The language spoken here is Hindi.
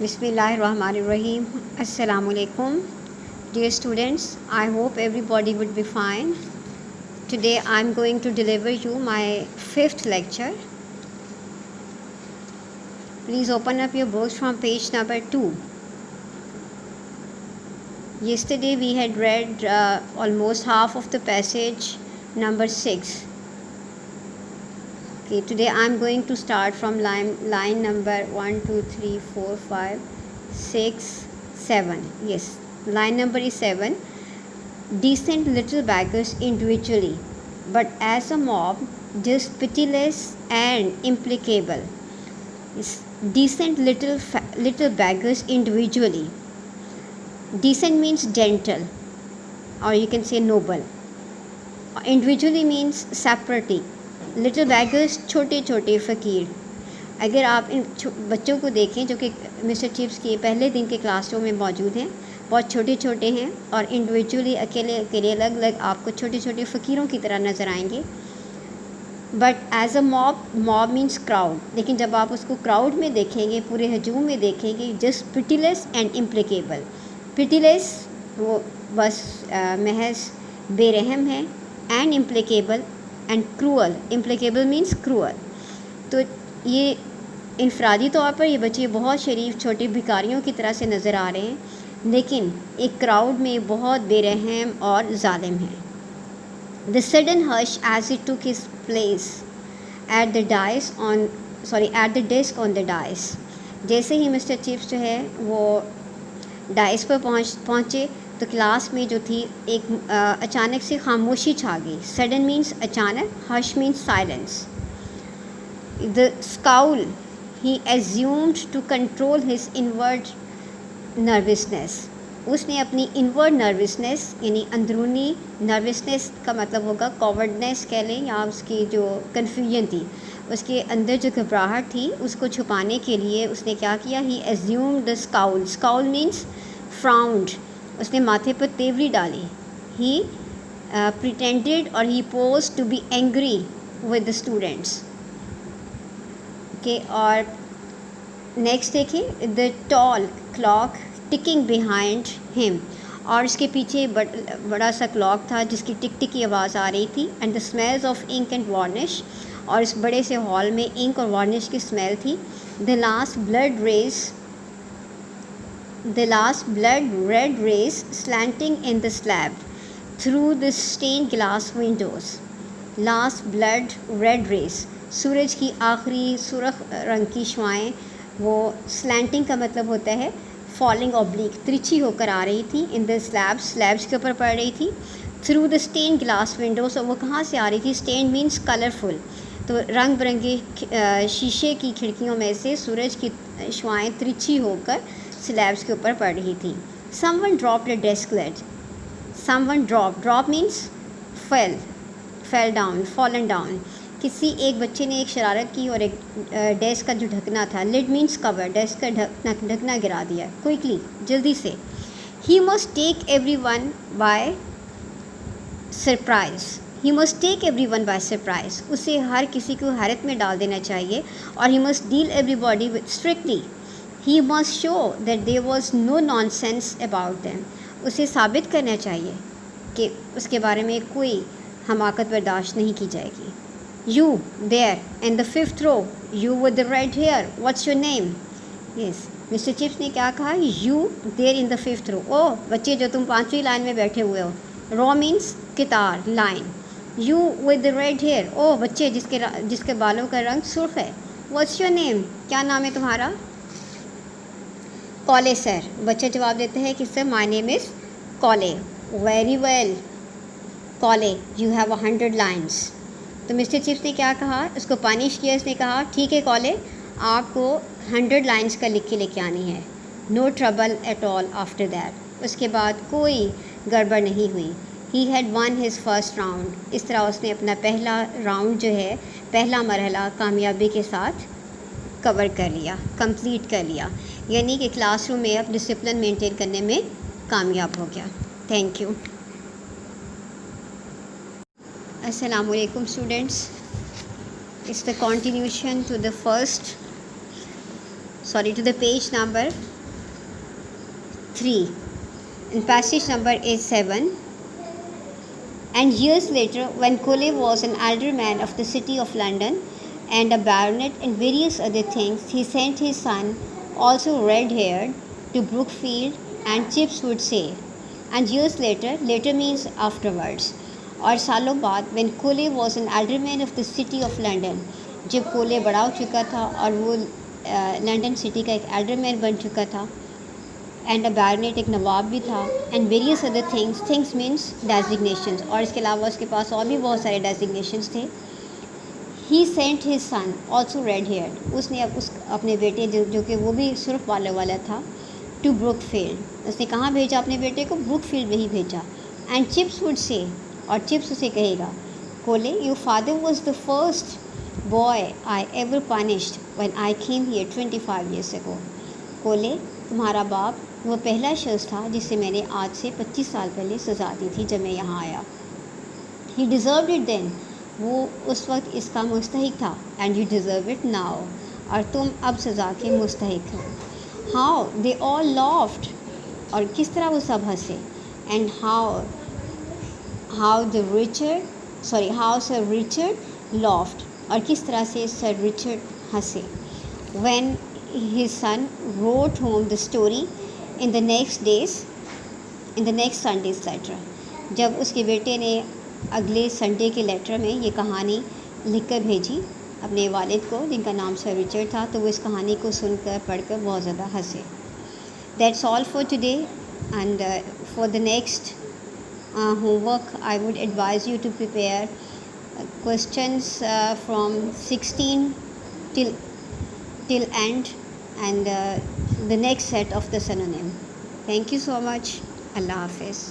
Bismillahirrahmanirrahim. Assalamu alaikum. Dear students, I hope everybody would be fine. Today I am going to deliver you my 5th lecture. Please open up your books from page number 2. Yesterday we had read almost half of the passage number 6. Okay, today I am going to start from line number 1, 2, 3, 4, 5, 6, 7. Yes, line number is 7. Decent little beggars individually, but as a mob, just pitiless and implacable. Yes, decent little beggars individually. Decent means gentle, or you can say noble. Individually means separately. Little beggars छोटे छोटे फ़कीर. अगर आप इन बच्चों को देखें जो कि मिस्टर चिप्स के पहले दिन के क्लासरूम में मौजूद हैं, बहुत छोटे छोटे हैं और इंडिविजुअली अकेले अकेले अलग अलग आपको छोटे छोटे फ़कीरों की तरह नज़र आएंगे. But as a mob means crowd. लेकिन जब आप उसको क्राउड में देखेंगे, पूरे हजूम में देखेंगे, just pitiless and implacable. Pitiless वो बस महज बेरहम है, and implacable and cruel. Implacable means cruel. तो ये इनफरादी तौर पर ये बच्चे बहुत शरीफ छोटे भिखारियों की तरह से नज़र आ रहे हैं, लेकिन एक क्राउड में बहुत बेरहम और जालिम हैं. The sudden hush as it took his place at the desk on the dais. जैसे ही मिस्टर चिप्स जो है वो डाइस पर पहुँचे तो क्लास में जो थी एक अचानक से खामोशी छा गई. सडन मीन्स अचानक, hush means silence. The scowl he assumed to control his inward nervousness. उसने अपनी इनवर्ड नर्वसनेस यानी अंदरूनी नर्वसनेस का मतलब होगा कॉवर्डनेस कह लें, या उसकी जो कन्फ्यूजन थी, उसके अंदर जो घबराहट थी उसको छुपाने के लिए उसने क्या किया. He assumed the scowl. Scowl means frown. उसने माथे पर तेवरी डाली. ही प्रिटेंडेड और he posed to be angry with the students. Okay, और नेक्स्ट देखिए, the tall clock ticking behind him. और उसके पीछे बड़ा सा क्लॉक था जिसकी टिक टिक की आवाज़ आ रही थी. And the smells of ink and varnish. और इस बड़े से हॉल में इंक और वार्निश की स्मेल थी. The last blood red rays slanting in the slab through the stained glass windows. Last blood red rays, सूरज की आखिरी सुर्ख रंग की शुआएँ, वो slanting का मतलब होता है falling oblique, तिरछी होकर आ रही थी. in the slabs के ऊपर पड़ रही थी. through the stained glass windows, और वो कहाँ से आ रही थी. stained means colourful, तो रंग बिरंगे शीशे की खिड़कियों में से सूरज की शुआएँ तिरछी होकर स्लैब्स के ऊपर पड़ रही थी. Someone dropped a desk lid. Someone drop means fell down, fallen down. किसी एक बच्चे ने एक शरारत की और एक डेस्क का जो ढकना था, लिड मीन्स कवर, डेस्क का ढकना गिरा दिया क्विकली, जल्दी से. He must take everyone by surprise. He must take everyone by surprise. उसे हर किसी को हैरत में डाल देना चाहिए. और he must deal everybody with strictly. He must show that there was no nonsense about them. उसे साबित करना चाहिए कि उसके बारे में कोई हमाकत बर्दाश्त नहीं की जाएगी. You there in the 5th row, you with the red hair, what's your name? Yes, mister chips ने क्या कहा. You there in the 5th row. ओ बच्चे जो तुम 5वीं लाइन में बैठे हुए हो. Row means कितार, line. You with the red hair, ओ बच्चे जिसके बालों का रंग सुर्ख है. What's your name? क्या नाम है तुम्हारा. कॉले सर. बच्चे जवाब देते हैं कि सर माय नेम इज़ कॉले. वेरी वेल कॉले, यू हैव 100 लाइन्स. तो मिस्टर चिप्स ने क्या कहा, उसको पनिश किया. उसने कहा ठीक है कॉले, आपको 100 लाइन्स का लिख के लेके आनी है. No trouble at all after that. उसके बाद कोई गड़बड़ नहीं हुई. He had won his first round. इस तरह उसने अपना पहला राउंड जो है, पहला मरहला कामयाबी के साथ कवर कर लिया, कंप्लीट कर लिया. यानी कि क्लासरूम में अब डिसिप्लिन मेंटेन करने में कामयाब हो गया. Thank you. अस्सलामु अलैकुम students. It's the continuation to the first to the page number 3, and passage number is 7. And years later, when Cole was an alderman of the city of London and a baronet and various other things, he sent his son, also red-haired, to Brookfield, and Chips would say, and years later, later means afterwards, और सालों बाद when Cole was an alderman of the city of London, जब कोले बड़ा हो चुका था और वो लंदन सिटी का एक एल्डरमैन बन चुका था, एंड अ बैरनेट एक नवाब भी था, and various other things means designations, और इसके अलावा उसके पास और भी बहुत सारे डेजिग्नेशंस थे. He sent his son also red haired, उसने अपने बेटे जो कि वो भी सुर्ख बालों वाला था, टू ब्रुकफील्ड, उसने कहाँ भेजा अपने बेटे को? ब्रुकफील्ड में ही भेजा. एंड चिप्स वुड से, और चिप्स उसे कहेगा, कोले your father was the first boy I ever punished when I came here 25 years ago. कोले तुम्हारा बाप वो पहला शख्स था जिसे मैंने आज से 25 साल पहले सज़ा दी थी जब मैं यहाँ आया. ही डिज़र्व इट देन, वो उस वक्त इसका मुस्तहिक था, and you deserve it now, और तुम अब सज़ा के मुस्तहिक हो. हाउ दे ऑल लॉफ्ड, और किस तरह वो सब हंसे. And how sir Richard laughed, और किस तरह से सर रिचर्ड हंसे. When his son wrote home the story in the next Sunday's letter, जब उसके बेटे ने अगले संडे के लेटर में ये कहानी लिख कर भेजी अपने वालिद को, जिनका नाम सर रिचर्ड था, तो वो इस कहानी को सुनकर पढ़कर बहुत ज़्यादा हंसे. That's all for today, and for the next homework I would advise you to prepare questions from 16 till end, and the next set of the synonym. Thank you so much. Allah Hafiz.